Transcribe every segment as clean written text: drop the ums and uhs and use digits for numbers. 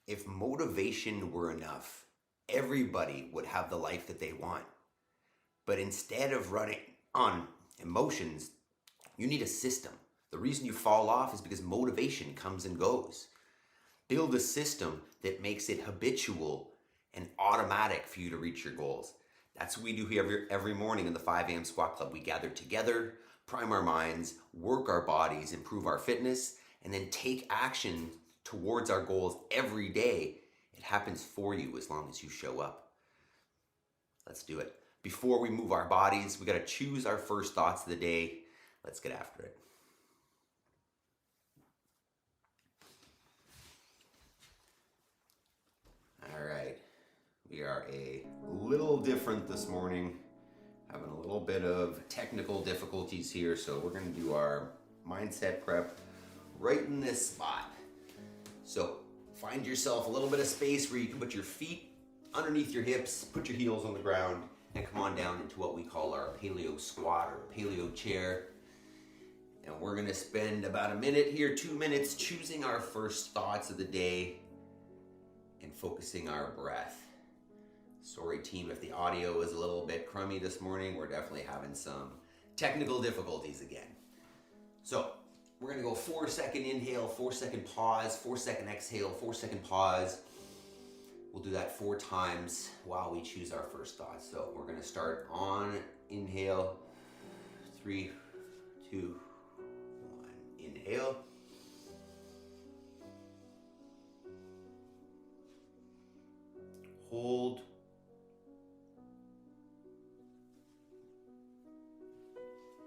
If motivation were enough, everybody would have the life that they want. But instead of running on emotions, you need a system. The reason you fall off is because motivation comes and goes. Build a system that makes it habitual and automatic for you to reach your goals. That's what we do here every morning in the 5 a.m. Squat Club. We gather together, prime our minds, work our bodies, improve our fitness, and then take action towards our goals every day. It happens for you as long as you show up. Let's do it. Before we move our bodies, we got to choose our first thoughts of the day. Let's get after it. All right. We are a little different this morning. Having a little bit of technical difficulties here, so we're going to do our mindset prep right in this spot. So find yourself a little bit of space where you can put your feet underneath your hips, put your heels on the ground, and come on down into what we call our paleo squat or paleo chair. And we're gonna spend about a minute here, 2 minutes, choosing our first thoughts of the day and focusing our breath. Sorry team if the audio is a little bit crummy this morning. We're definitely having some technical difficulties again. So we're gonna go 4-second inhale, 4-second pause, 4-second exhale, 4-second pause. We'll do that 4 times while we choose our first thoughts. So we're gonna start on inhale. 3, 2, 1. Inhale. Hold.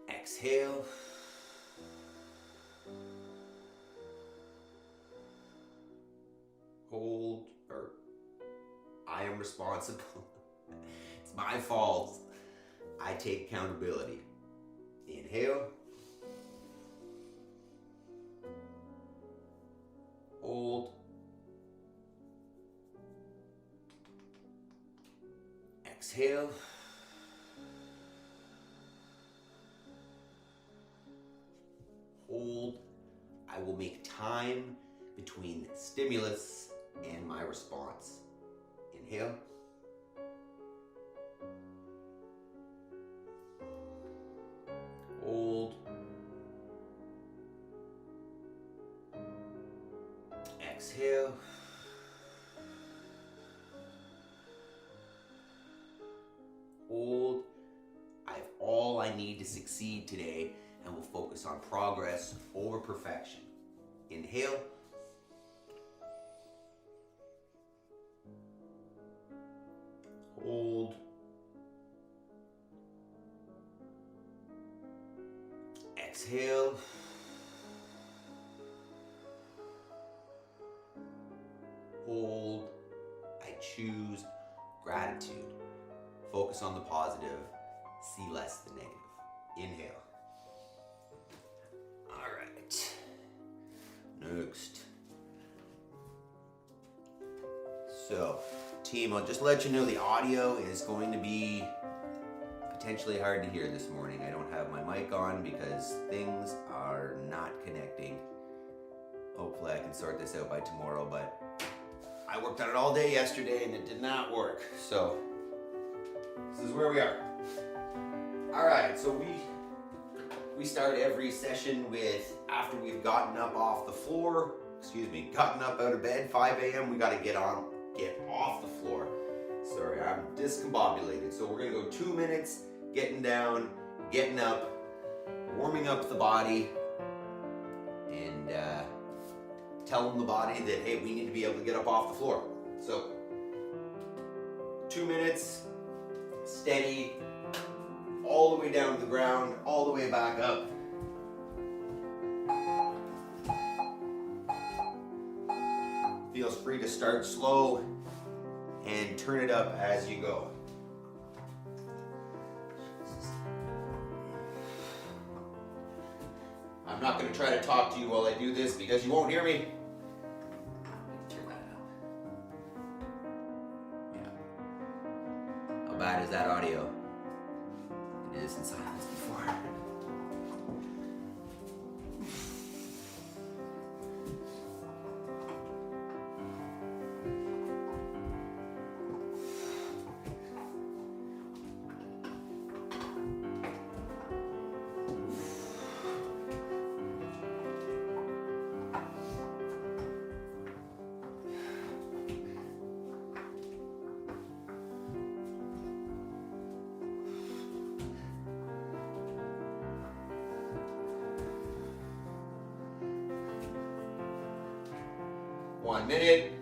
Exhale. Hold, or I am responsible. It's my fault. I take accountability. Inhale. Hold. Exhale. Hold. I will make time between stimulus and my response. Inhale. Hold. Exhale. Hold. I have all I need to succeed today, and will focus on progress over perfection. Inhale. Hold. Exhale. Hold. I choose gratitude. Focus on the positive. See less the negative. Inhale. All right. Next. So, team, I'll just let you know the audio is going to be potentially hard to hear this morning. I don't have my mic on because things are not connecting. Hopefully I can sort this out by tomorrow, but I worked on it all day yesterday and it did not work. So, this is where we are. All right, so we start every session with, after we've gotten up off the floor, gotten up out of bed, 5 a.m., we gotta get off the floor. Sorry, I'm discombobulated. So we're gonna go 2 minutes, getting down, getting up, warming up the body, and telling the body that, hey, we need to be able to get up off the floor. So, 2 minutes, steady, all the way down to the ground, all the way back up. Feels free to start slow and turn it up as you go. I'm not going to try to talk to you while I do this because you won't hear me. Turn that up. Yeah. How bad is that audio? It is in silence before. 1 minute.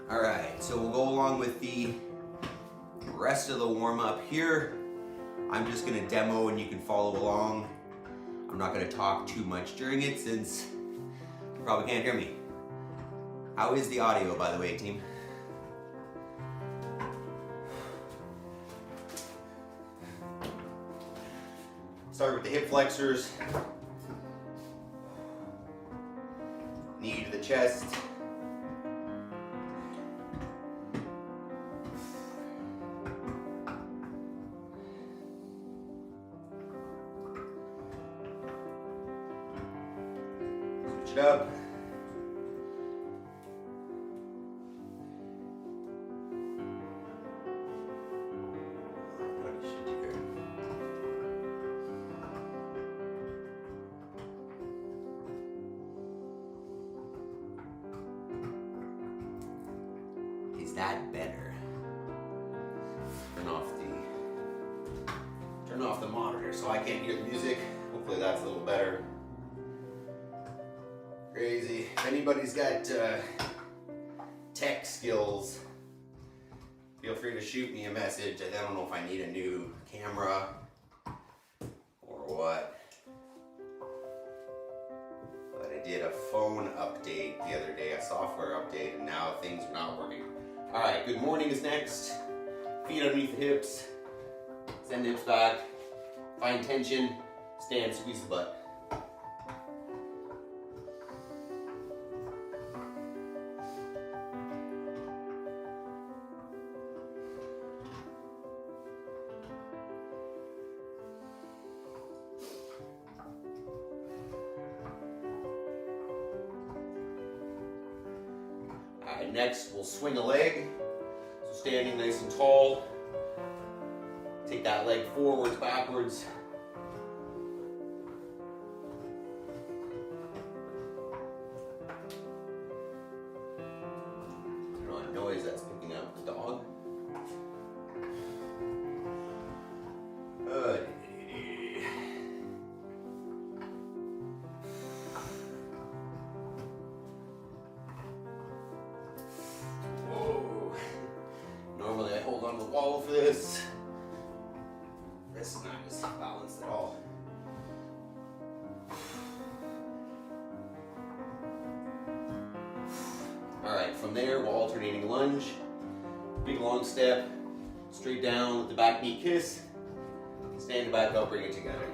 All right, so we'll go along with the rest of the warm-up here. I'm just gonna demo and you can follow along. I'm not gonna talk too much during it since you probably can't hear me. How is the audio, by the way, team? Start with the hip flexors. Knee to the chest. Switch it up. Is that better? Turn off the monitor so I can't hear the music. Hopefully that's a little better. Crazy. If anybody's got tech skills, feel free to shoot me a message. I don't know if I need a new camera or what. But I did a phone update the other day, a software update, and now things are not working. All right, good morning is next. Feet underneath the hips. Send the hips back. Find tension. Stand, squeeze the butt. All right, next we'll swing a leg. So standing nice and tall. Take that leg forwards, backwards. I don't know what noise that's picking up. The dog. Whoa. Normally I hold on to the wall for this. This is not just balanced at all. All right, from there we're alternating lunge, big long step, straight down with the back knee kiss, stand back up, bring it together.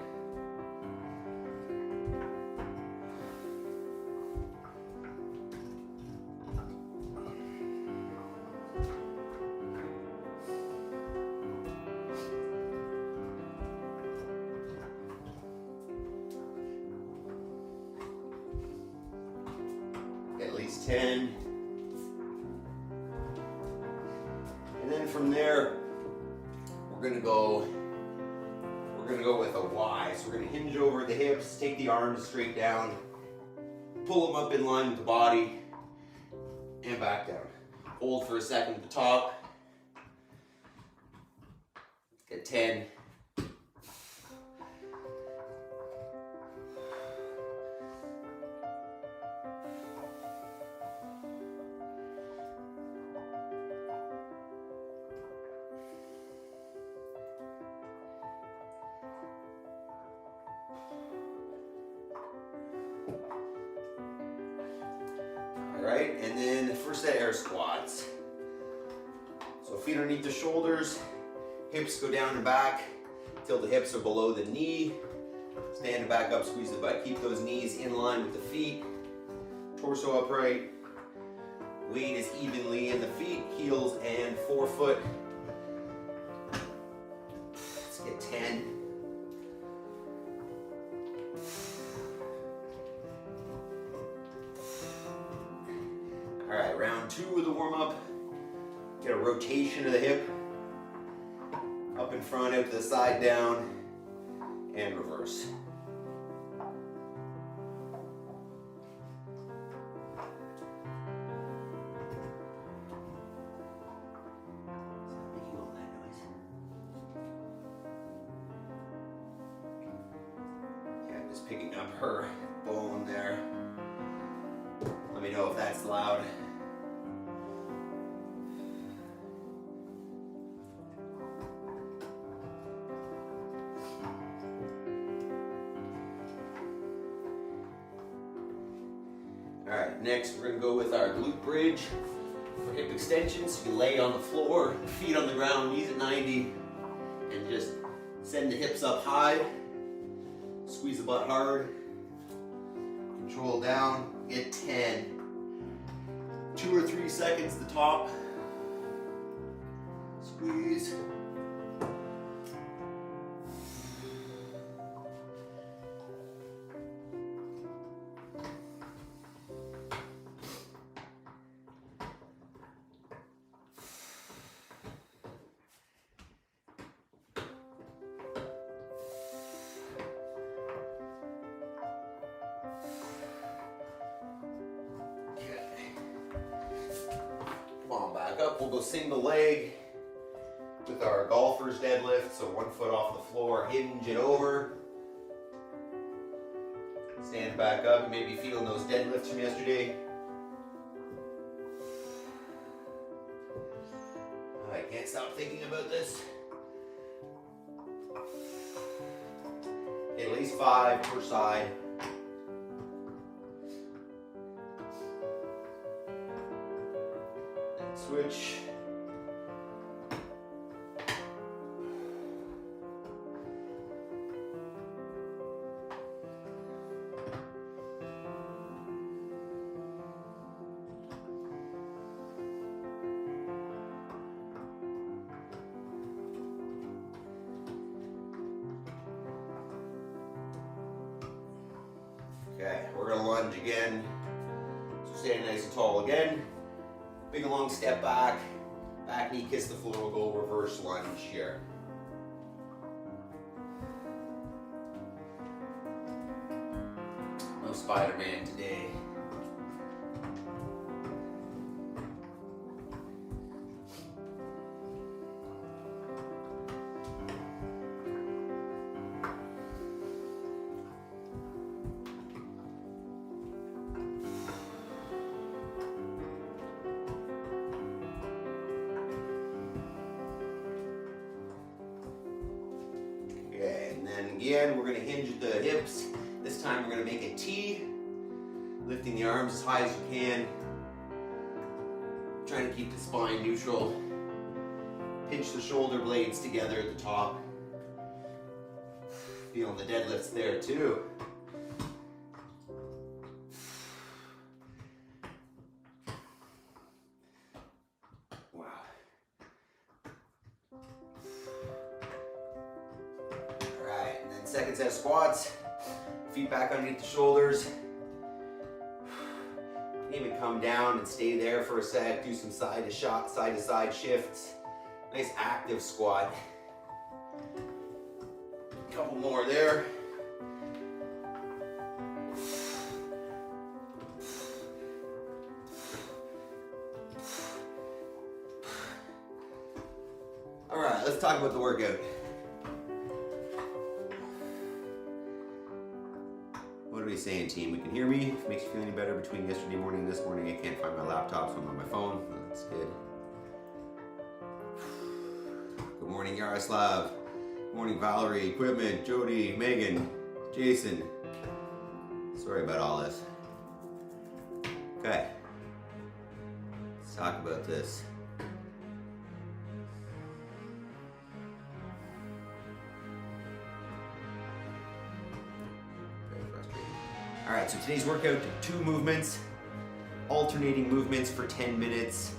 At least 10. And then from there, we're gonna go with a Y. So we're gonna hinge over the hips, take the arms straight down, pull them up in line with the body, and back down. Hold for a second at the top. Get 10. All right, and then first set air squats. So feet underneath the shoulders, hips go down and back till the hips are below the knee. Stand back up, squeeze the butt. Keep those knees in line with the feet. Torso upright. Weight is evenly in the feet, heels and forefoot. Let's get 10. All right, round 2 of the warm-up. Get a rotation of the hip. Up in front, out to the side, down, and reverse. Picking up her bone there. Let me know if that's loud. All right, next we're gonna go with our glute bridge for hip extensions. You lay on the floor, feet on the ground, knees at 90, and just send the hips up high. Squeeze the butt hard. Control down. Get 10. 2 or 3 seconds at the top. Squeeze. Back up, we'll go single leg with our golfer's deadlift. So 1 foot off the floor, hinge it over. Stand back up, you may be feeling those deadlifts from yesterday. I can't stop thinking about this. At least 5 per side. Switch. Okay, we're gonna lunge again. So stand nice and tall again. Big long step back, back knee kiss the floor, we'll go reverse lunge here. No Spider-Man today. Again, we're going to hinge at the hips. This time we're going to make a T, lifting the arms as high as you can. Trying to keep the spine neutral. Pinch the shoulder blades together at the top. Feeling the deadlifts there too. Second set of squats, feet back underneath the shoulders. You can even come down and stay there for a sec, do some side to side shifts. Nice active squat. A couple more there. All right, let's talk about the workout. What are we saying, team? We can hear me. If it makes you feel any better between yesterday morning and this morning, I can't find my laptop, so I'm on my phone. That's good. Good morning, Yaroslav. Good morning, Valerie, Equipment, Jody, Megan, Jason. Sorry about all this. Okay. Let's talk about this. Very frustrating. All right, so today's workout, 2 movements, alternating movements for 10 minutes,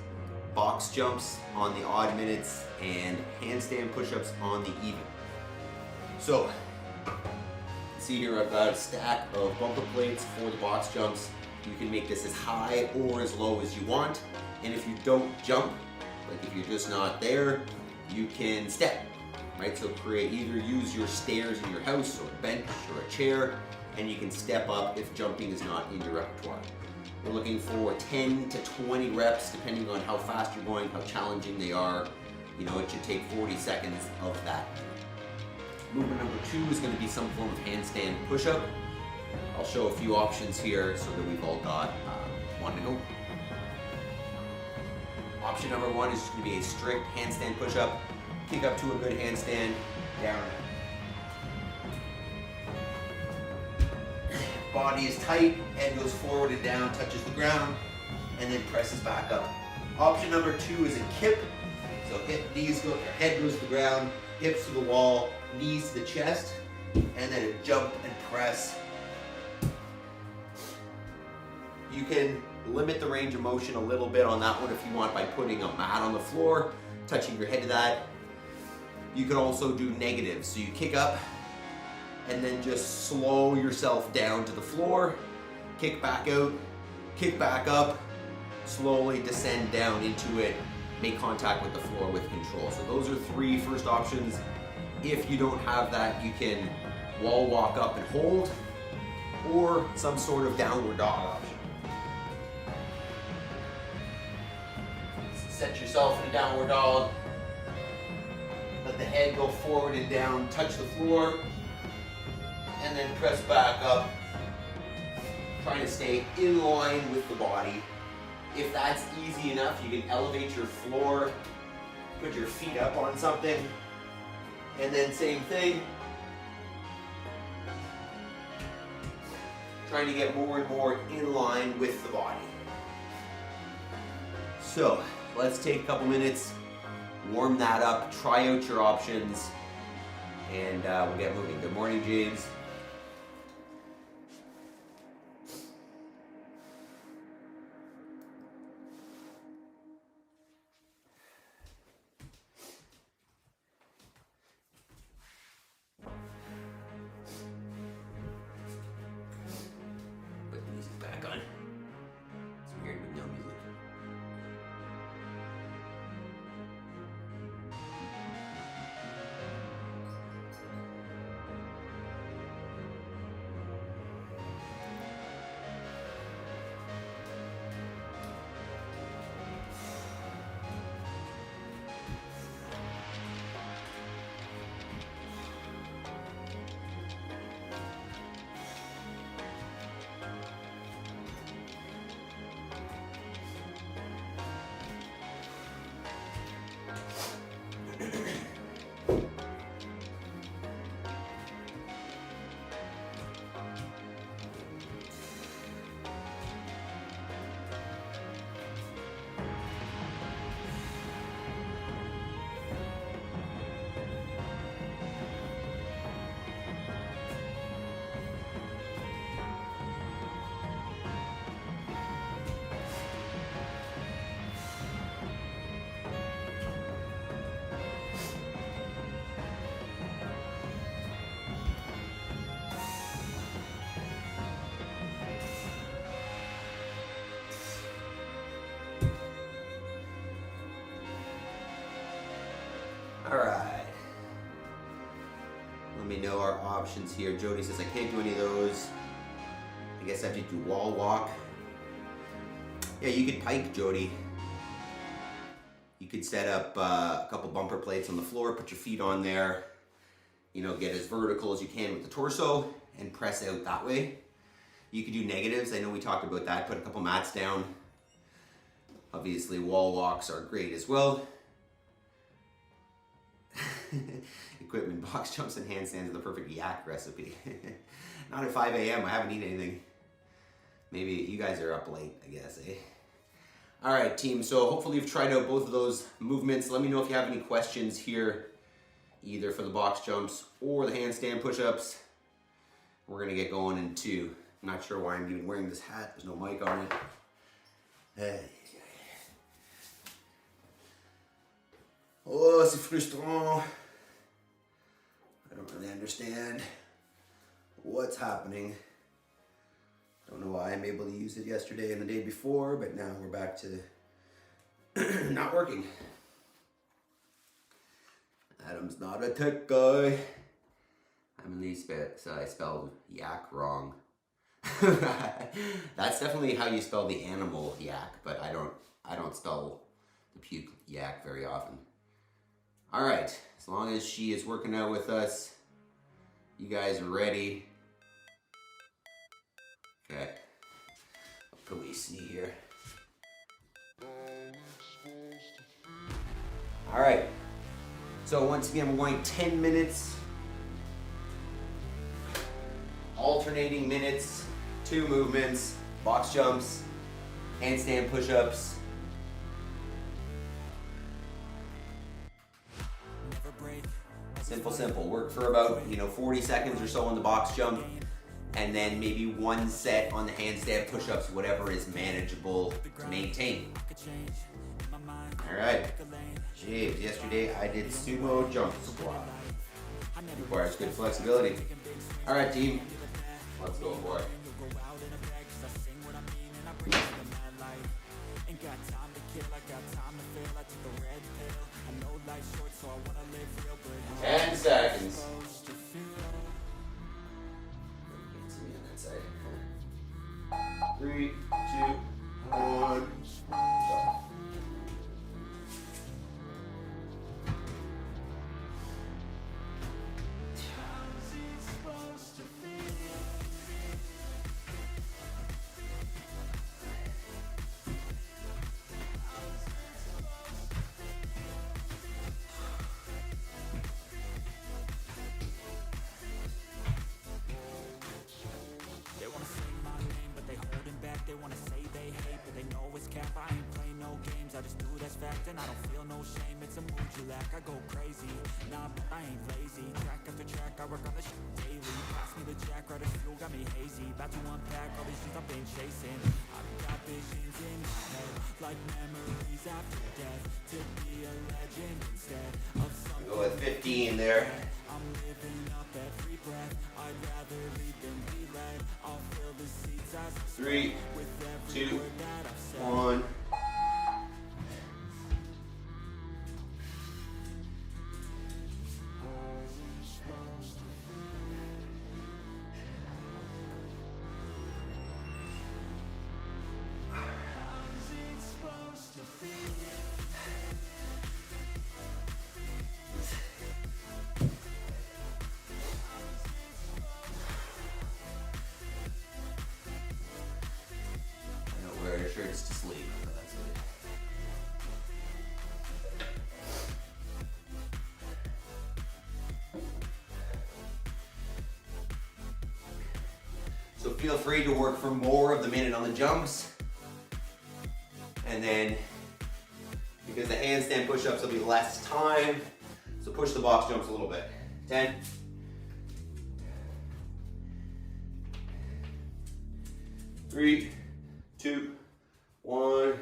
box jumps on the odd minutes, and handstand push-ups on the even. So, see here I've got a stack of bumper plates for the box jumps. You can make this as high or as low as you want. And if you don't jump, like if you're just not there, you can step, right? So either use your stairs in your house or a bench or a chair, and you can step up if jumping is not in your repertoire. We're looking for 10 to 20 reps, depending on how fast you're going, how challenging they are. You know, it should take 40 seconds of that. Movement number 2 is going to be some form of handstand push-up. I'll show a few options here so that we've all got one to go. Option number 1 is just going to be a strict handstand push-up. Kick up to a good handstand, down. Body is tight, head goes forward and down, touches the ground, and then presses back up. Option number 2 is a kip. So head goes to the ground, hips to the wall, knees to the chest, and then a jump and press. You can limit the range of motion a little bit on that one if you want by putting a mat on the floor, touching your head to that. You can also do negatives. So you kick up and then just slow yourself down to the floor, kick back out, kick back up, slowly descend down into it, make contact with the floor with control. So those are 3 first options. If you don't have that, you can wall walk up and hold, or some sort of downward dog option. Set yourself in a downward dog. Let the head go forward and down, touch the floor, and then press back up. Trying to stay in line with the body. If that's easy enough, you can elevate your floor, put your feet up on something, and then same thing. Trying to get more and more in line with the body. So, let's take a couple minutes, warm that up, try out your options, and we'll get moving. Good morning, James. Put the music back on. It's weird with no music. All right. Let me know our options here. Jody says, I can't do any of those. I guess I have to do wall walk. Yeah, you could pike, Jody. You could set up a couple bumper plates on the floor, put your feet on there, you know, get as vertical as you can with the torso and press out that way. You could do negatives. I know we talked about that. Put a couple mats down. Obviously, wall walks are great as well. Equipment, box jumps, and handstands are the perfect yak recipe. Not at 5 a.m. I haven't eaten anything. Maybe you guys are up late, I guess, eh? All right, team. So hopefully you've tried out both of those movements. Let me know if you have any questions here, either for the box jumps or the handstand push-ups. We're gonna get going in 2. I'm not sure why I'm even wearing this hat. There's no mic on it. Hey. Oh, c'est frustrant. I don't really understand what's happening. Don't know why I'm able to use it yesterday and the day before, but now we're back to not working. Adam's not a tech guy. I spelled yak wrong. That's definitely how you spell the animal yak, but I don't spell the puke yak very often. All right, as long as she is working out with us, you guys are ready. Okay, what can we see here? All right, so once again, we're going 10 minutes, alternating minutes, 2 movements, box jumps, handstand push-ups. Simple. Work for about 40 seconds or so on the box jump, and then maybe 1 set on the handstand push-ups, whatever is manageable to maintain. All right. Jeez, yesterday I did sumo jump squat. Requires good flexibility. All right, team. Let's go for it. Ain't got time to kill, I got time to feel. I took the red pill. I know life's short, so I wanna live real good. 10 seconds. Can't see me on that side. 3, 2, 1, go. They wanna say they hate, but they know it's cap. I ain't play no games, I just do that's fact. And I don't feel no shame, it's a mood you lack. I go crazy, nah, but I ain't lazy. Track after track, I work on the shit daily. Pass me the jack, right as fuel, got me hazy. About to unpack all these things I've been chasing. I've got visions in my head, like memories after death. To be a legend instead of something. Go with 15 there. I'm living up every breath. I'd rather lead than be led. I'll fill the seats as 3, 2, 1. Shirts to sleep, but that's it. So feel free to work for more of the minute on the jumps, and then because the handstand push-ups will be less time, so push the box jumps a little bit. 10. 3, 2, 1.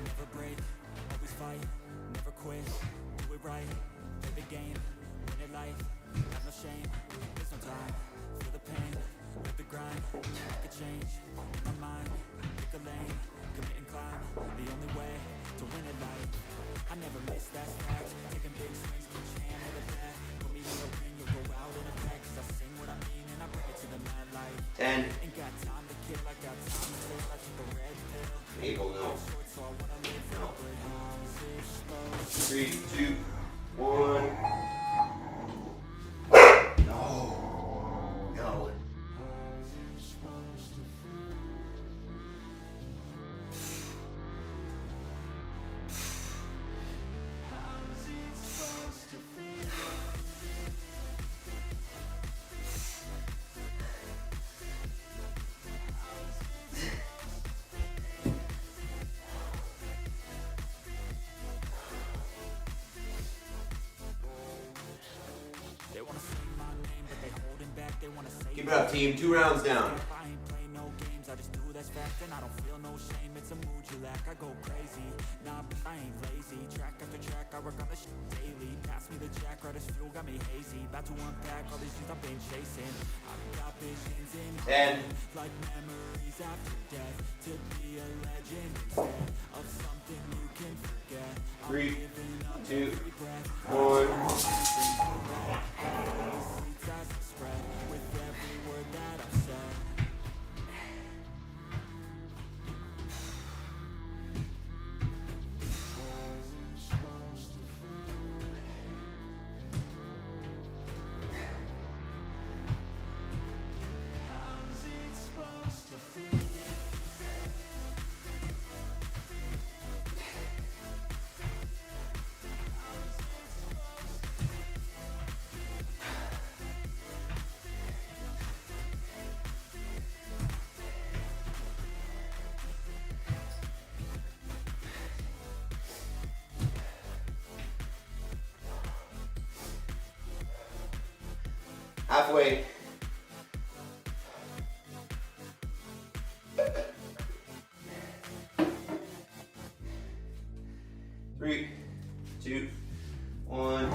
Never break, always fight, never quit. Right, play the game, win it life, have no shame, there's no time, feel the pain, live the grind, make a change, in my mind, pick a lane, commit and climb, the only way to win it life, I never miss that stack, taking big swings, put your hand on the bat, put me in the ring, you'll go out in a pack, cause I sing what I mean and I bring it to the mad light. 10. Ain't got time to kill, I got time to feel, I took the red pill. Mabel, no. No. 3, 2, 1. Keep it up, team. 2 rounds down. I ain't play no games, I just do that's fact, and I don't feel no shame. It's a mood you lack, I go crazy. Nah, I ain't lazy. Track after track, I work on this shit daily. Pass me the jack, right as fuel, got me hazy. About to unpack all these things I've been chasing. I've got visions in my head, like memories after death. To be a legend instead of something you can forget. 3, 2, 1. Halfway. 3, 2, 1.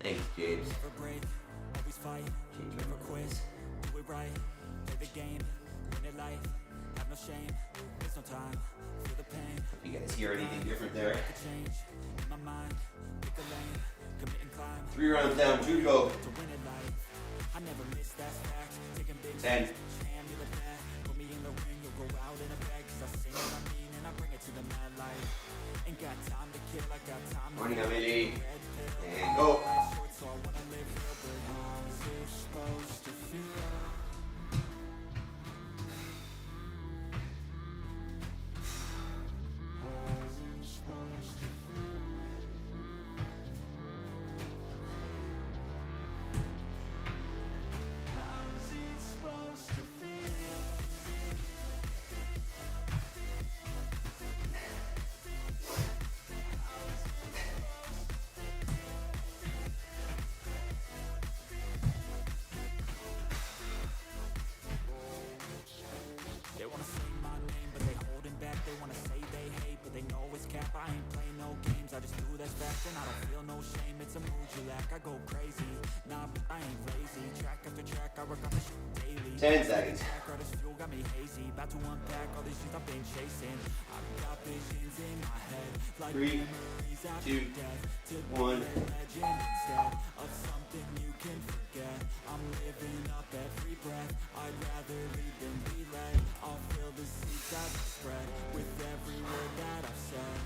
Thanks, James. Never break, always fight, never quit, do it right, play the game, win it life, have no shame, there's no time, feel the pain. If you guys hear anything different there. Change in my mind, pick a lane, commit and climb. 3 rounds down, 2 to go. To win it life, I never miss that fact, taking big 10. hand me the bat, put me in the ring, you'll go out in a bag, cause I sing what I mean and I bring it to the mad light. Ain't got time to kill, I got time to Running on Mindy. red pill. And go. So I wanna live real, but how's it supposed to feel? How's it supposed to feel? How's it supposed to feel? They wanna say my name, but they holding back. They wanna say they hate, but they know it's cap. I ain't play no games, I just do that's fact, and I don't feel no shame. It's a mood you lack, I go crazy. Nah, but I ain't lazy. Track after track, I work on this shit daily. 10 seconds. Track this fuel got me hazy. About to unpack all these things I've been chasing. I've got visions in my head, like 3, memories after 2, death. To 1. be a legend instead of something you can forget. I'm living up every breath. I'd rather lead than be led. I'll fill the seats as I spread with every word that I've said.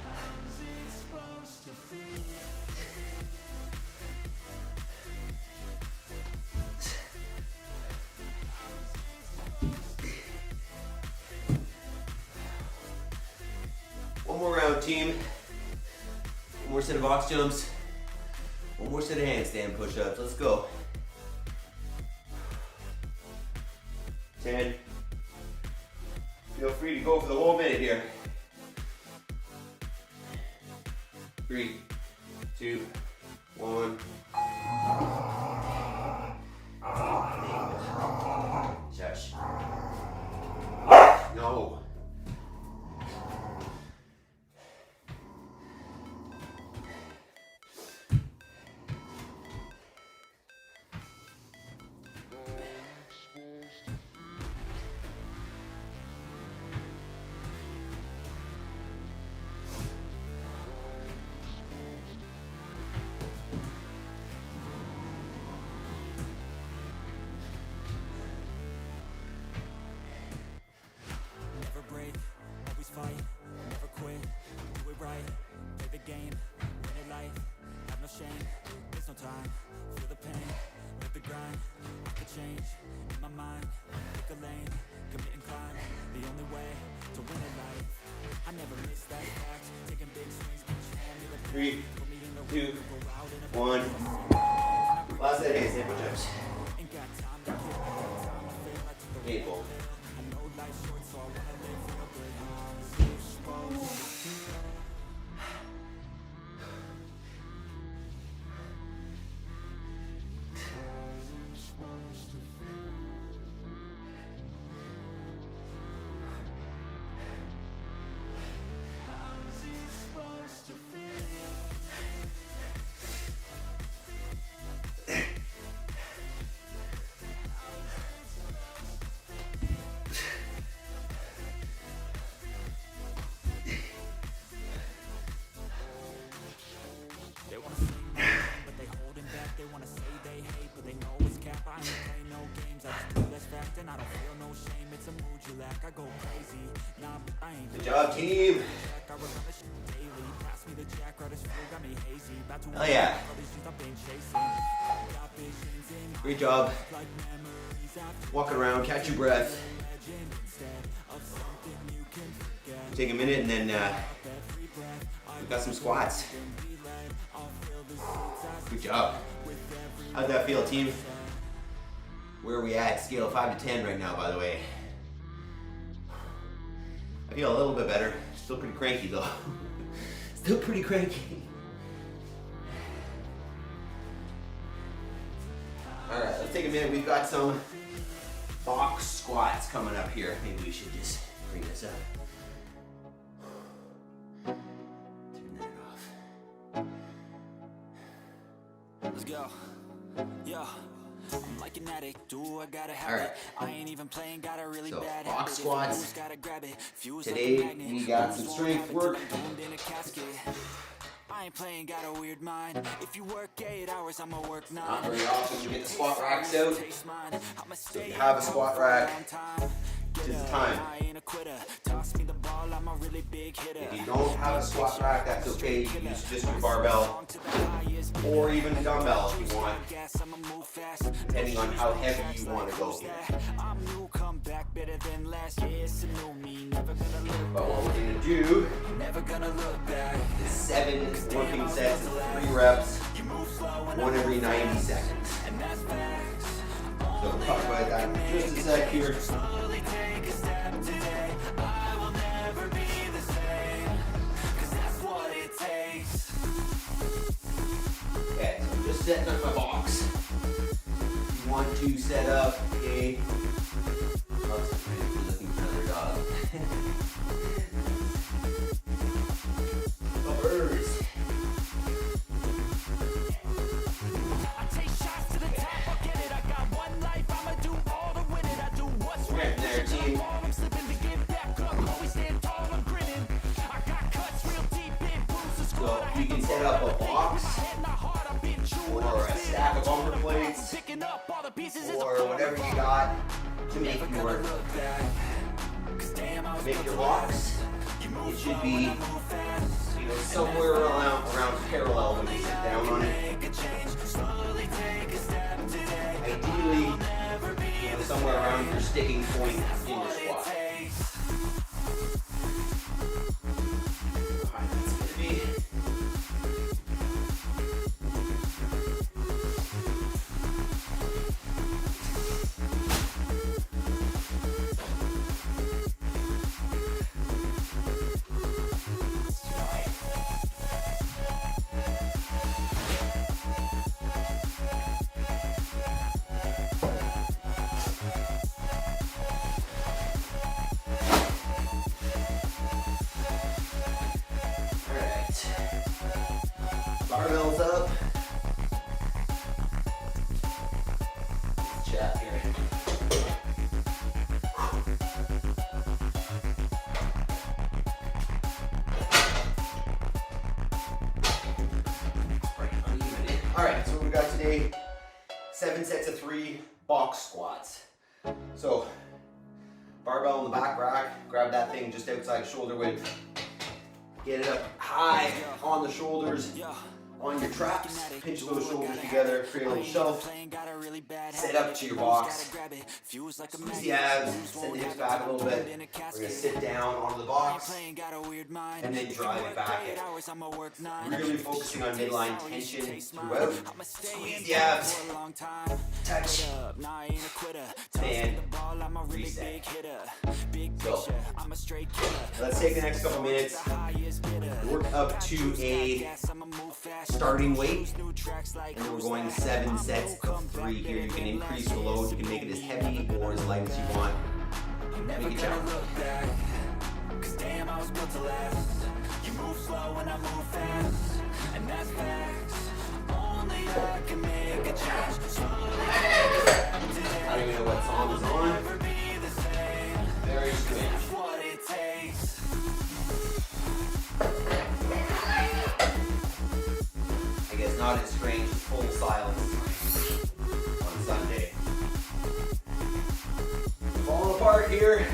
How's it supposed to feel? One more round, team. One more set of box jumps. One more set of handstand push-ups. Let's go. 10. Feel free to go for the whole minute here. 3, 2, 1. Shush. No. shame, there's no time. Feel the pain, let the grind. I could change, in my mind. Pick a lane, commit and climb. The only way to win at life. I never miss that fact. Taking big swings, hand me the 3, 2, 1. Last set of handstand push ups. ain't got time to kill. Time I feel I took the Painful. I know life's short, so I wanna live real good. I'm supposed to feel. They wanna sing my name, but they holding back. They wanna say they hate, but they know it's cap. I ain't play no games, I just do that's fact. And I don't feel no shame, it's a mood you lack. I go crazy, nah, but I ain't. Good job, team. I run the shit daily. Pass me the jack, right as fuel, got me hazy. About to Hell yeah. all these dreams I've been chasing. Got visions in my Great job. like memories after Walking around, catch your breath. legend. Instead of something you can forget. Take a minute and then Every breath we've got some squats. be led, I'll feel the seats as Good job. How'd that feel, team? Where are we at? Scale of 5 to 10 right now, by the way. I feel a little bit better. Still pretty cranky though. Still pretty cranky. Alright, let's take a minute. We've got some box squats coming up here. Maybe we should just bring this up. Turn that off. Let's go. Yeah. I'm like an addict, do I gotta have Alright. it. I ain't even playing, got a really So, bad box habit. If squats. you lose, gotta grab it. Fuse Today, like a magnet. we got Lose, some won't strength have it till work. I'm doomed in a casket. I ain't playing, got a weird mind. If you work 8 hours, I'ma work 9. Not very often we get the squat racks out. Taste mine. I'ma So if stay you have a at squat home for a rack, long time. this is the Get time. up, I ain't a quitter. Toss me the ball, I'm a really big hitter. If you don't have a squat rack, that's okay. You can use just your barbell or even a dumbbell if you want, depending on how heavy you want to go here. I'm new, come back better than last year. It's a new me, never gonna look But what we're gonna do never gonna look back. is 7 working sets of 3 reps, 1 every 90 seconds. And that's facts. So we'll talk about that in just a sec here. Slowly take a step today. I will never be the same. 'Cause that's what it takes. Okay, so I'm just setting up my box. 1, 2 set up, okay. Lots of pretty looking for another dog. Birds. I take shots to the top, I'll get it. I got one life, I'ma do all to win it. I do what's Right right. there, team. I'm slipping to get back up. Always stand tall, I'm grinning. I got cuts real deep in bruises. So you can set up a box or a stack of bumper plates Picking up all the pieces or whatever you got to make your box. It should be, somewhere around parallel when you sit down on it. Ideally, somewhere around your sticking point in your squat. Alright, that's gonna be. Alright. Barbells up. Let's chat here. Alright, so what we got today, 7 sets of 3 box squats. So, barbell in the back rack, grab that thing just outside shoulder width. Get it up high on the shoulders, on your traps, pinch those shoulders together, create a little shelf, set up to your box, squeeze the abs, send the hips back a little bit. We're going to sit down onto the box and then drive it back in. Really focusing on midline tension throughout. Squeeze the abs, touch, stand, reset. So, let's take the next couple minutes, work up to a starting weight, and then we're going 7 sets of 3 here. You can increase the load, you can make it as heavy or as light as you want. Make it challenge. Cause damn, I was built to last. You move slow and I move fast, and that's facts. Only I can make a change. I don't even know what song is on. Very strange. What it takes. I guess not as strange as full silence on Sunday. Falling apart here.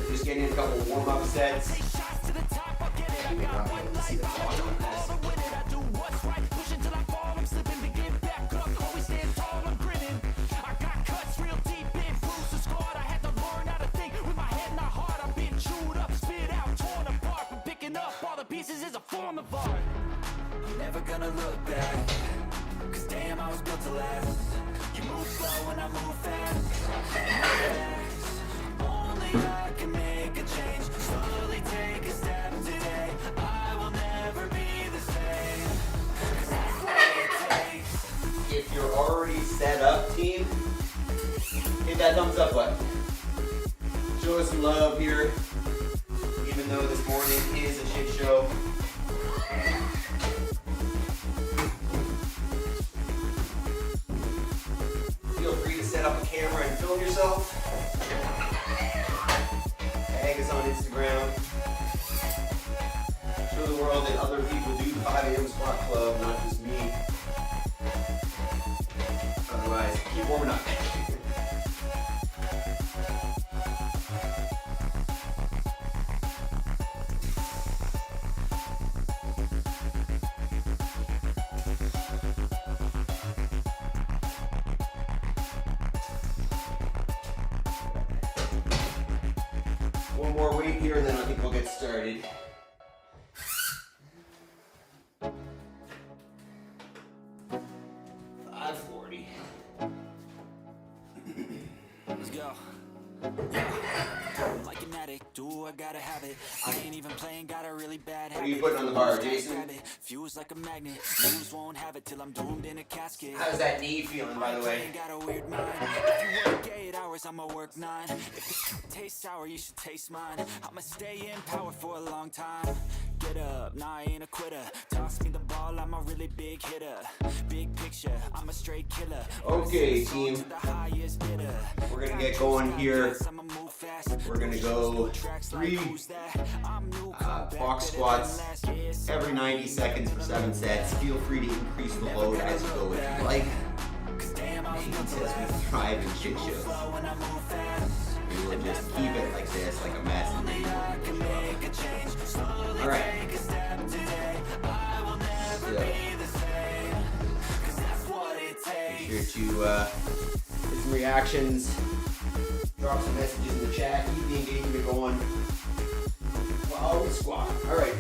Just getting in a couple warm-up sets. See the clock on this. Never gonna look back, cause damn, I was built to last. You move slow and I move fast. Only I can make a change. Slowly take a step today. I will never be the same. Cause that's what it takes. If you're already set up, team, hit that thumbs up button. Show us some love here, even though this morning is a shit show. Feel free to set up a camera and film yourself. Tag us on Instagram. Show the world that other people do the 5 a.m. squat club, not just me. Otherwise, keep warming up. One more weight here and then I think we'll get started. Let's go. Like an addict, do I gotta have it. I ain't even playing, got a really bad habit. What are you putting on the bar, Jason? Fuse like a magnet, news won't have it till I'm doomed in a casket. How's that knee feeling, by the way? Got a weird mind. If you work 8 hours, I'ma work 9. If it tastes sour, you should taste mine. I'ma stay in power for a long time. Get up, nah, I ain't a quitter. Toss me the ball, I'm a really big hitter. Big picture, I'm a straight killer. Okay, team. We're gonna get going here. We're gonna go 3 box squats every 90 seconds for 7 sets. Feel free to increase the load as you go if you like. Nathan says we thrive in shit shows. We will just keep it like this, like a mess, and then alright. Be sure to get some reactions, drop some messages in the chat, keep the engagement going while we squat. Alright.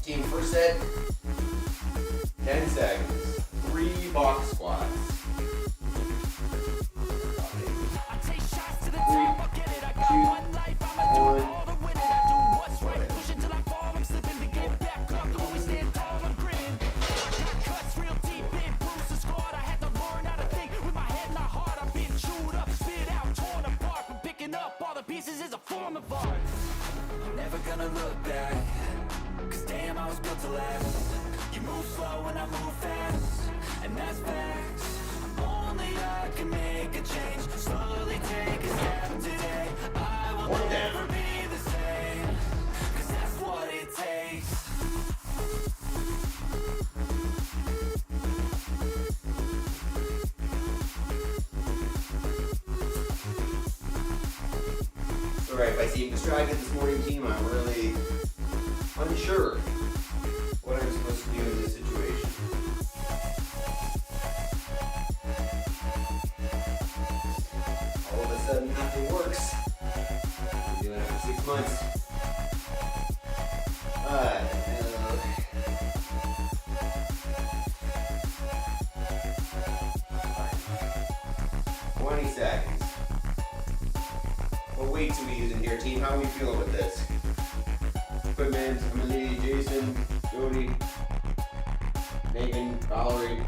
Team, first set, 10 seconds. 3 box squats. 3, 2, 1. Never gonna look back, cause damn, I was built to last. You move slow and I move fast, and that's facts. Only I can make a change. Slowly take a step today. I will never be the same, cause that's what it takes. Alright, if I seem distracted this morning, team, I'm really unsure what I'm supposed to do in this situation. All of a sudden, nothing works. I've been doing it for 6 months. Alright, 20 seconds. What weights are we using here, team? How are we feeling with this? Equipment, Emily, Jason, Jody, Megan, Valerie.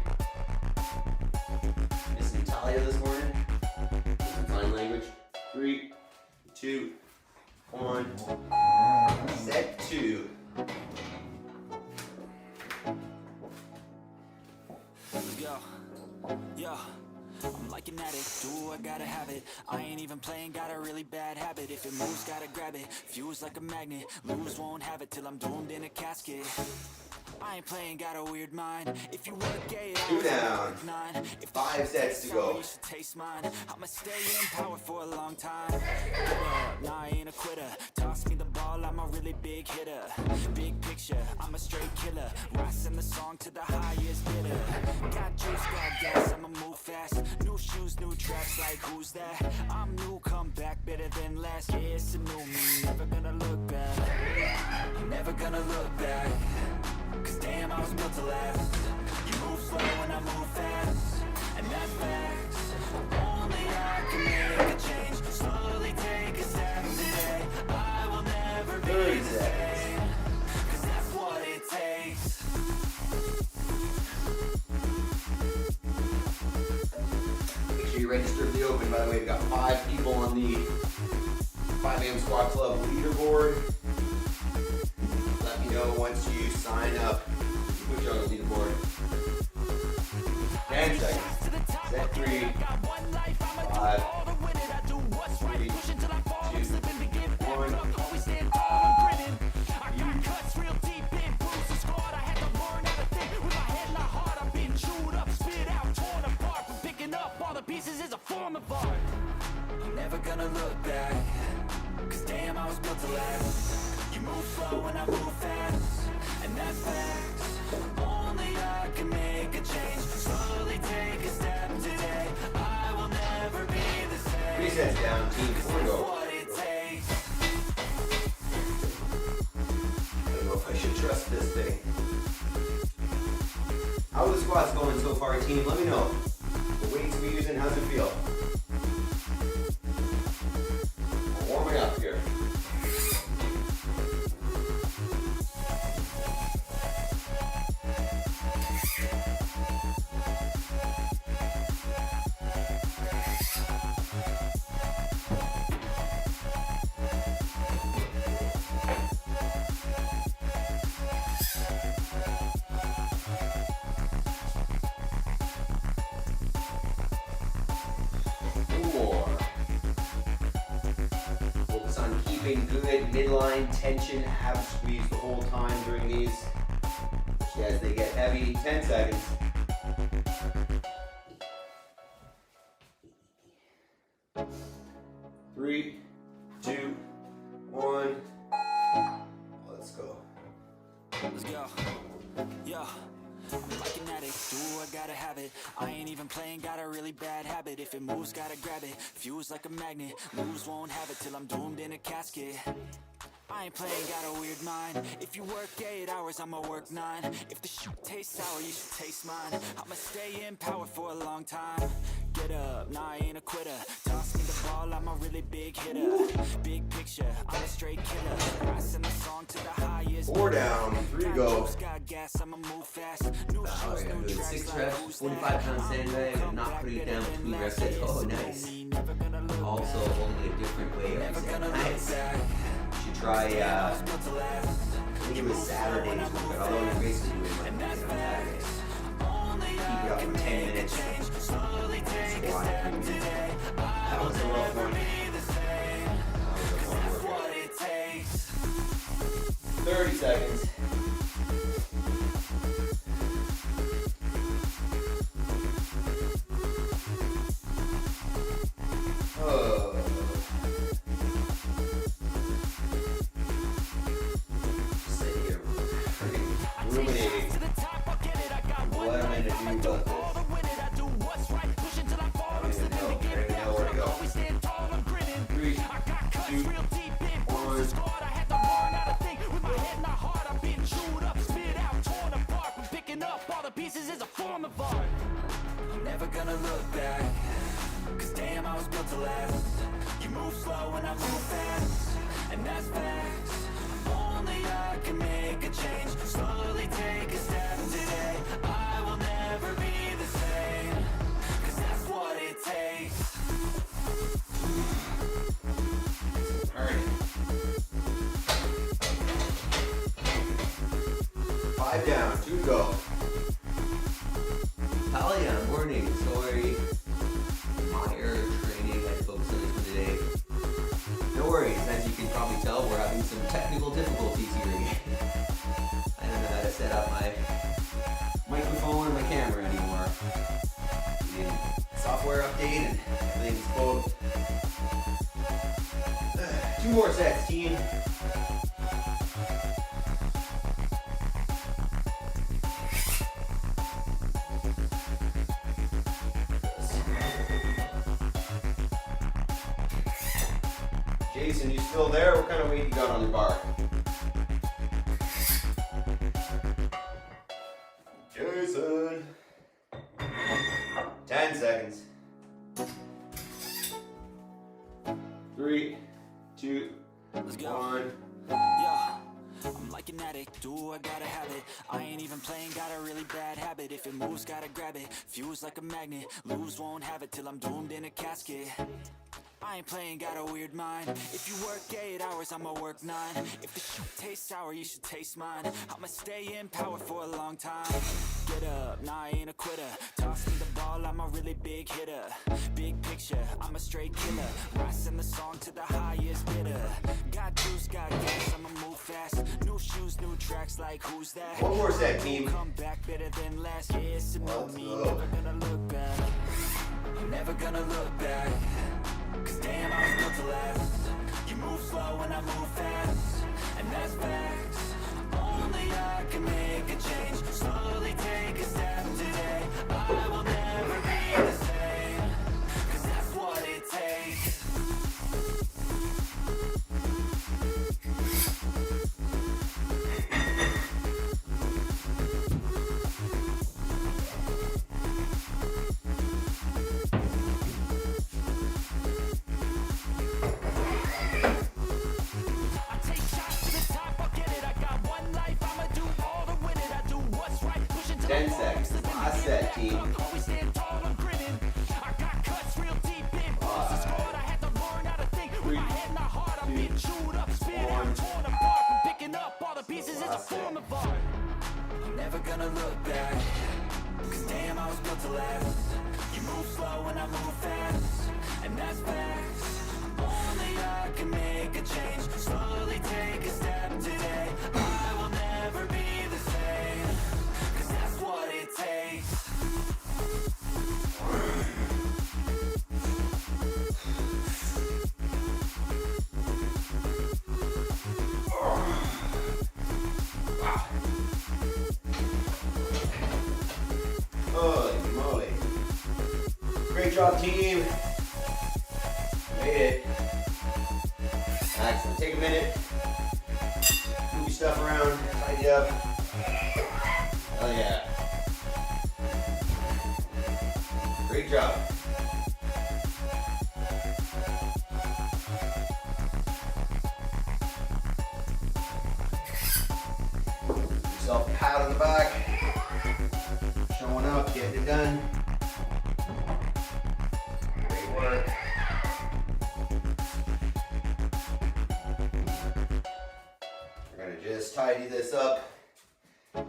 Miss Natalia this morning. Some sign language. 3, 2, 1. Set 2. Yo, I'm like an addict, do I gotta have it. I ain't even playing, got a really bad habit. If it moves, gotta grab it, fuse like a magnet. Lose, won't have it till I'm doomed in a casket. I ain't playing, got a weird mind. If you work 8 hours, 2 down. 9. If 5 sets to go. You should taste mine. I'ma stay in power for a long time. Get up, nah, I ain't a quitter. Toss me the ball, I'm a really big hitter. Big picture, I'm a straight killer. Rising the song to the highest bidder. Got juice, got gas, I'ma move fast. New shoes, new tracks, like who's that? I'm new, come back better than last. Yeah, it's a new me, never gonna look back. I'm never gonna look back. Cause damn, I was built to last. You move slow and I move fast, and that's facts. Only I can make a change. Slowly take a step today. I will never be the same. Cause that's what it takes. Make sure you register for the Open. By the way, we've got 5 people on the 5 AM Squat Club leaderboard. Let me know once you sign up. Put you on the leaderboard. 10 seconds. Set 3, 5, 3, 2, 1. Pieces is a form of art. I'm never gonna look back. Cause damn, I was built to last. You move slow and I move fast, and that's facts. Only I can make a change. Slowly take a step today. I will never be the same. 3 sets down, team. 4 to go. What it takes. I don't know if I should trust this thing. How are the squats going so far, team? Let me know. The weights we're using, how's it feel? We're warming up here. Good midline tension, ab squeeze the whole time during these. As they get heavy, 10 seconds. Three, 2, 1. Let's go. Let's go. Yo. I'm like an addict, do I gotta have it. I ain't even playing, got a really bad habit. If it moves, gotta grab it, fuse like a magnet. Lose, won't have it till I'm doomed in a casket. I ain't playing, got a weird mind. If you work 8 hours, I'ma work 9. If the shit tastes sour, you should taste mine. I'ma stay in power for a long time. Get up, nah, I ain't a quitter. Toss me the ball, I'm a really big hitter. Big picture, I'm a straight killer. Rising the song to the highest. 4 down, 3 to go. Got gas, I'ma move fast. New shoes, I'm new doing tracks, 6 like reps, who's 45 that? pound sandbag, and not putting it down between reps. That's oh nice. Also, only a different way of saying nice. You should try, I think it was Saturdays, but although you're basically doing Monday on Saturdays. Keep it up for 10 minutes. Squat. That was a rough one. That was a fun workout. 30 seconds. Oh. Sit ruminating what I'm gonna do about this. I don't even know where to go. 3, 2, 1. Pieces is a form of art. I'm never gonna look back, cause damn I was built to last. You move slow and I move fast, and that's facts. Only I can make a change, slowly take a step today. I will never be the same, cause that's what it takes. Alright. 5 down, 2 to go. Talia, morning. Sorry. Higher training I focused on this one today. No worries, as you can probably tell, we're having some technical difficulties here again. I don't know how to set up my microphone or my camera anymore. Software update and everything's closed. 2 more sets, team. Jason, you still there? What kind of weight you got on your bar? Jason. 10 seconds. 3, 2, Let's go. 1. Yeah, I'm like an addict, do I gotta have it. I ain't even playing, got a really bad habit. If it moves, gotta grab it, fuse like a magnet. Lose, won't have it till I'm doomed in a casket. I ain't playing, got a weird mind. If you work 8 hours, I'ma work 9. If the shoot tastes sour, you should taste mine. I'ma stay in power for a long time. Get up, nah, I ain't a quitter. Toss me the ball, I'm a really big hitter. Big picture, I'm a straight killer. Rising the song to the highest bidder. Got juice, got gas, I'ma move fast. New shoes, new tracks, like who's that? One more set, team. Come back better than last. Yeah, it's a no Let's me, go. never gonna look back. I'm never gonna look back, cause damn I was built to last. You move slow and I move fast, and that's facts. Only I can make a change, slowly take a step today. I will never be the same, cause that's what it takes. I take shots to the top, I'll get it. I got one life, I'ma do all to win it. I do what's right, pushing to 10 the wall, seconds. slipping Last in set, that team. funk, always stand tall, I'm grinning. I got cuts real deep in, pulse is scored. I had to learn how to think with my head and my heart. I'm being chewed up, spit out, torn apart. I'm picking up all the pieces, it's a form of art. I'm never gonna look back, cause damn I was built to last. You move slow and I move fast, and that's facts. Only I can make a change, slowly take a step today. I will never be the same, cause that's what it takes. Holy moly. Great job, team. Made it. Excellent. Take a minute. Move your stuff around. Tidy up. Oh yeah. Great job. Give yourself a pat on the back. Showing up, getting it done. Great work. We're gonna just tidy this up, and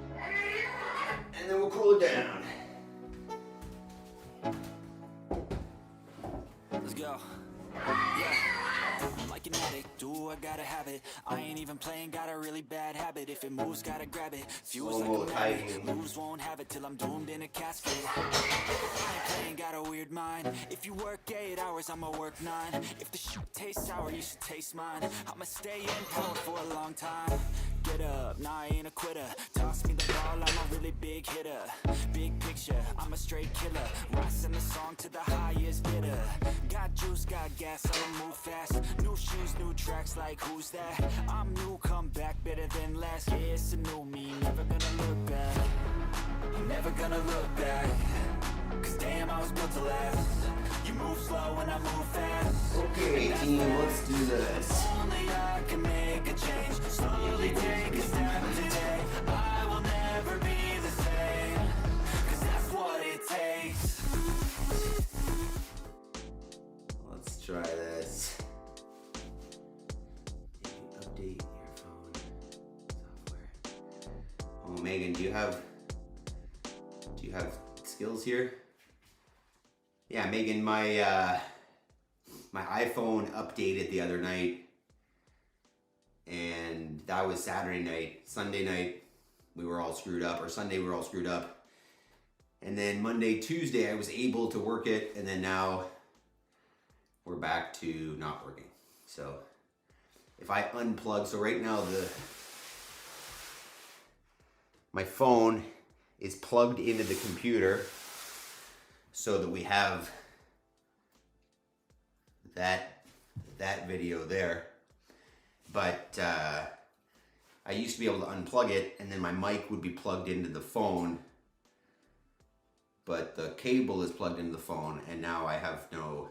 then we'll cool it down. Let's go. Yeah. I'm like an addict, do I gotta have it. I ain't even playing, got a really bad habit. If it moves, gotta grab it. Fuse Slow-mo like a magnet. tidying. Lose, won't have it till I'm doomed in a casket. I ain't playing, got a weird mind. If you work 8 hours, I'ma work 9. If the shoot tastes sour, you should taste mine. I'ma stay in power for a long time. Get up, nah, I ain't a quitter. Toss me the ball, I'm a really big hitter. Big picture, I'm a straight killer. Rising the song to the highest bidder. Got juice, got gas, I'ma move fast. New shoes, new tracks, like who's that? I'm new, come back, better than last. Yeah, it's a new me, never gonna look back. I'm never gonna look back. Cause damn, I was built to last. You move slow and I move fast. Okay, team, let's do this. Only I can make a change. Slowly take a step today. I will never be the same. Cause that's what it takes. Let's try this. Update your phone software. Oh, Megan, do you have skills here? Yeah, Megan, my iPhone updated the other night, and that was Saturday night. Sunday night, we were all screwed up, or Sunday we were all screwed up. And then Monday, Tuesday, I was able to work it, and then now we're back to not working. So if I unplug, so right now my phone is plugged into the computer so that we have that video there. But I used to be able to unplug it, and then my mic would be plugged into the phone, but the cable is plugged into the phone, and now I have no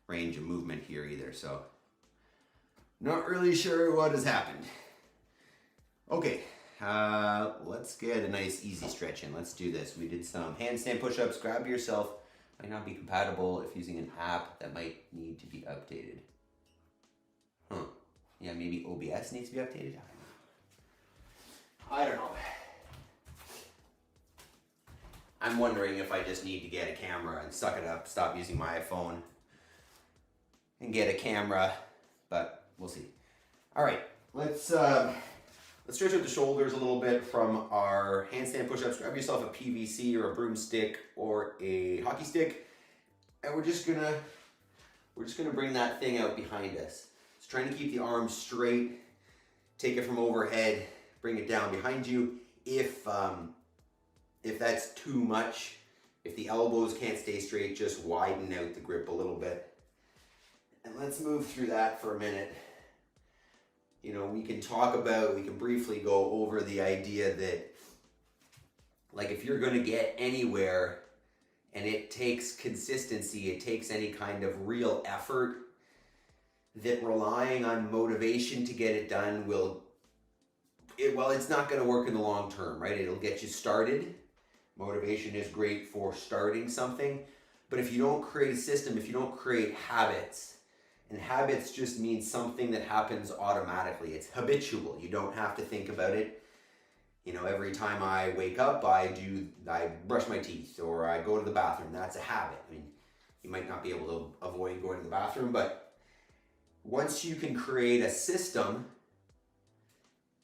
range of movement here either, so not really sure what has happened. Okay, let's get a nice easy stretch in. Let's do this. We did some handstand push-ups. Grab yourself. Might not be compatible if using an app that might need to be updated. Yeah, maybe OBS needs to be updated. I don't know. I'm wondering if I just need to get a camera and suck it up, stop using my iPhone and get a camera, but we'll see. All right, let's stretch out the shoulders a little bit from our handstand push-ups. Grab yourself a PVC or a broomstick or a hockey stick, and we're just gonna bring that thing out behind us. So trying to keep the arms straight, take it from overhead, bring it down behind you. If that's too much, if the elbows can't stay straight, just widen out the grip a little bit. And let's move through that for a minute. You know, we can briefly go over the idea that, like, if you're gonna get anywhere and it takes consistency, it takes any kind of real effort, that relying on motivation to get it done it's not gonna work in the long term, right? It'll get you started. Motivation is great for starting something, but if you don't create a system, if you don't create habits, and habits just means something that happens automatically. It's habitual. You don't have to think about it. You know, every time I wake up, I brush my teeth or I go to the bathroom. That's a habit. I mean, you might not be able to avoid going to the bathroom, but once you can create a system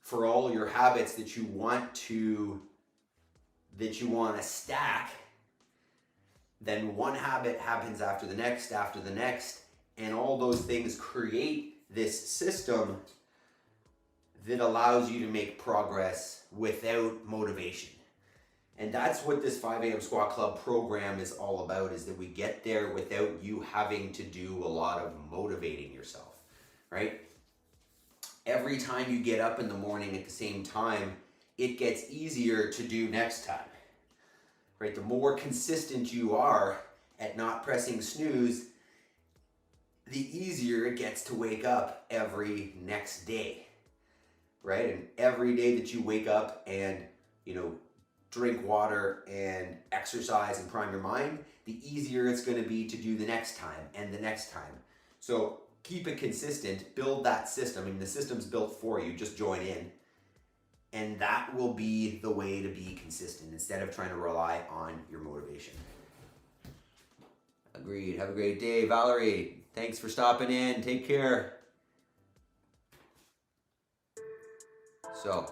for all your habits that you want to stack, then one habit happens after the next, and all those things create this system that allows you to make progress without motivation. And that's what this 5 a.m. Squat Club program is all about, is that we get there without you having to do a lot of motivating yourself, right? Every time you get up in the morning at the same time, it gets easier to do next time, right? The more consistent you are at not pressing snooze, the easier it gets to wake up every next day, right? And every day that you wake up and, you know, drink water and exercise and prime your mind, the easier it's going to be to do the next time and the next time. So keep it consistent, build that system. I mean, the system's built for you, just join in. And that will be the way to be consistent instead of trying to rely on your motivation. Agreed. Have a great day. Valerie, thanks for stopping in. Take care. So,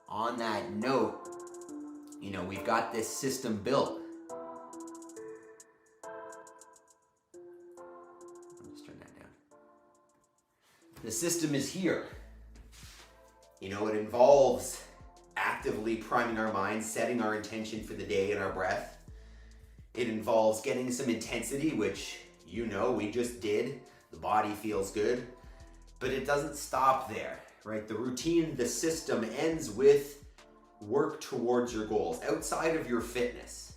on that note, you know, we've got this system built. I'll just turn that down. The system is here. You know, it involves active actively priming our minds, setting our intention for the day and our breath. It involves getting some intensity, which we just did. The body feels good, but it doesn't stop there, right? The routine, the system ends with work towards your goals outside of your fitness.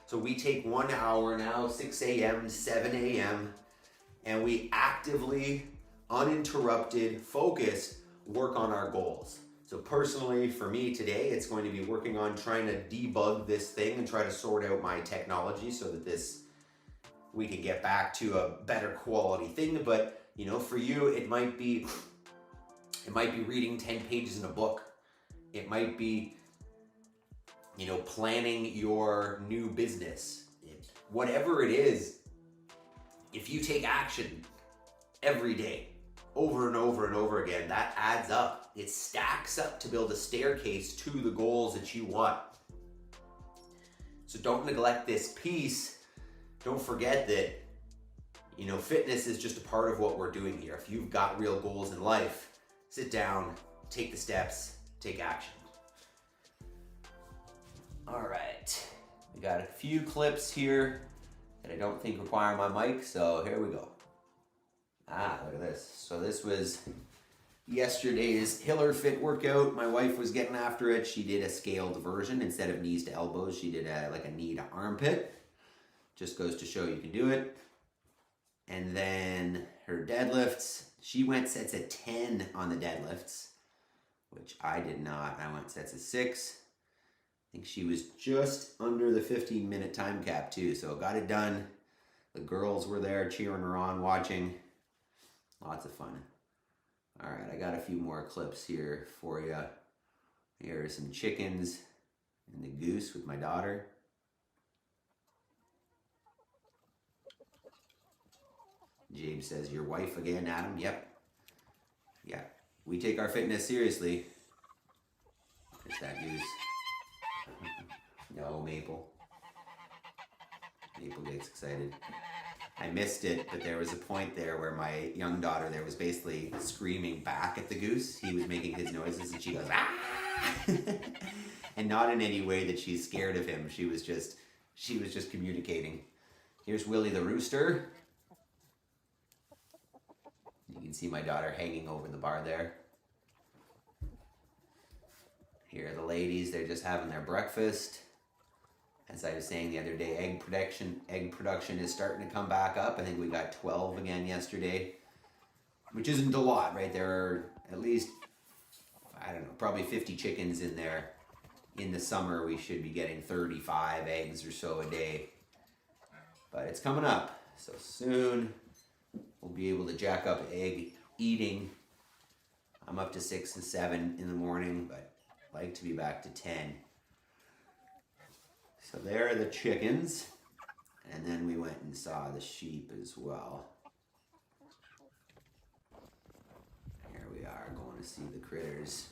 So we take 1 hour now, 6 a.m. to 7 a.m., and we actively, uninterrupted, focused work on our goals. So personally, for me today, it's going to be working on trying to debug this thing and try to sort out my technology so that we can get back to a better quality thing. But for you, it might be reading 10 pages in a book. It might be, planning your new business. Whatever it is, if you take action every day, over and over and over again, that adds up. It stacks up to build a staircase to the goals that you want. So don't neglect this piece. Don't forget that, fitness is just a part of what we're doing here. If you've got real goals in life, sit down, take the steps, take action. All right, we got a few clips here that I don't think require my mic, so here we go. Look at this. So this was yesterday's Hiller Fit workout. My wife was getting after it. She did a scaled version. Instead of knees to elbows, she did a knee to armpit. Just goes to show you can do it. And then her deadlifts, she went sets of 10 on the deadlifts, which I did not. I went sets of 6. I think she was just under the 15-minute time cap too, so got it done. The girls were there cheering her on, watching. Lots of fun. All right, I got a few more clips here for you. Here are some chickens and the goose with my daughter. James says, your wife again, Adam? Yep. Yeah, we take our fitness seriously. There's that goose. No, Maple. Maple gets excited. I missed it, but there was a point there where my young daughter there was basically screaming back at the goose. He was making his noises and she goes, ah! And not in any way that she's scared of him. She was just communicating. Here's Willie the rooster. You can see my daughter hanging over the bar there. Here are the ladies, they're just having their breakfast. As I was saying the other day, egg production is starting to come back up. I think we got 12 again yesterday, which isn't a lot, right? There are at least, probably 50 chickens in there. In the summer, we should be getting 35 eggs or so a day. But it's coming up, so soon we'll be able to jack up egg eating. I'm up to 6 and 7 in the morning, but I'd like to be back to 10. So there are the chickens, and then we went and saw the sheep as well. Here we are going to see the critters.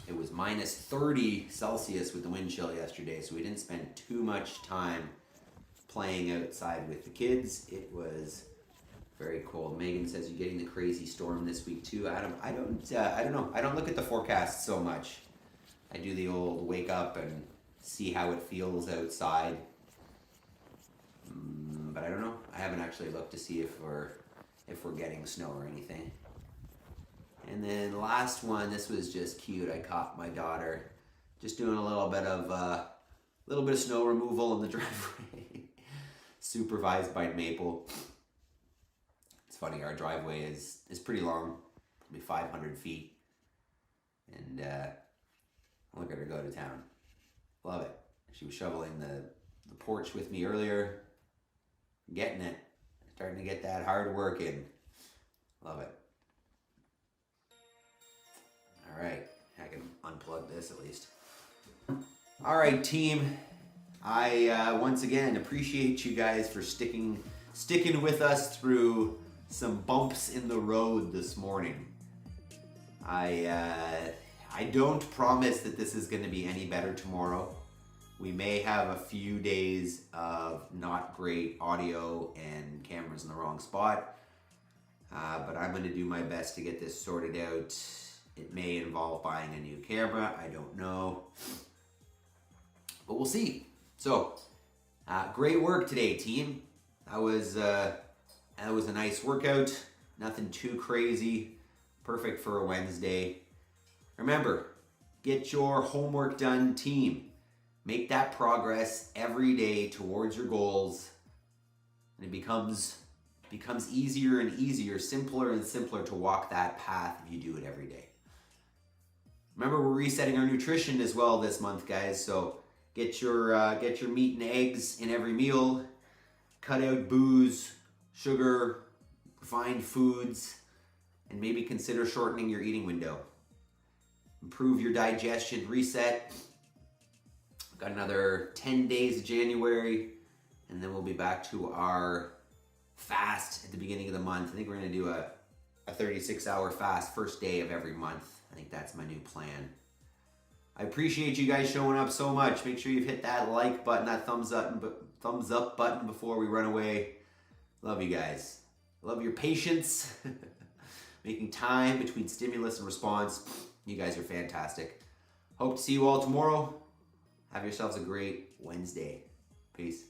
It was minus 30 Celsius with the wind chill yesterday, so we didn't spend too much time playing outside with the kids. It was very cold. Megan says you're getting the crazy storm this week too. Adam, I don't know. I don't look at the forecast so much. I do the old wake up and see how it feels outside. But I don't know. I haven't actually looked to see if we're getting snow or anything. And then last one, this was just cute. I caught my daughter just doing a little bit of snow removal in the driveway, supervised by Maple. It's funny, our driveway is pretty long, probably 500 feet, and look at her go to town. Love it. She was shoveling the porch with me earlier, getting it, starting to get that hard work in. Love it. All right, I can unplug this at least. All right, team. I once again appreciate you guys for sticking with us through some bumps in the road this morning. I don't promise that this is going to be any better tomorrow. We may have a few days of not great audio and cameras in the wrong spot, but I'm going to do my best to get this sorted out It may involve buying a new camera. I don't know. But we'll see. So, great work today, team. That was a nice workout. Nothing too crazy. Perfect for a Wednesday. Remember, get your homework done, team. Make that progress every day towards your goals. And it becomes easier and easier, simpler and simpler to walk that path if you do it every day. Remember, we're resetting our nutrition as well this month, guys. So get your meat and eggs in every meal. Cut out booze, sugar, refined foods, and maybe consider shortening your eating window. Improve your digestion, reset. Got another 10 days of January, and then we'll be back to our fast at the beginning of the month. I think we're gonna do a 36-hour fast first day of every month. I think that's my new plan. I appreciate you guys showing up so much. Make sure you've hit that like button, that thumbs up button before we run away. Love you guys. Love your patience. Making time between stimulus and response. You guys are fantastic. Hope to see you all tomorrow. Have yourselves a great Wednesday. Peace.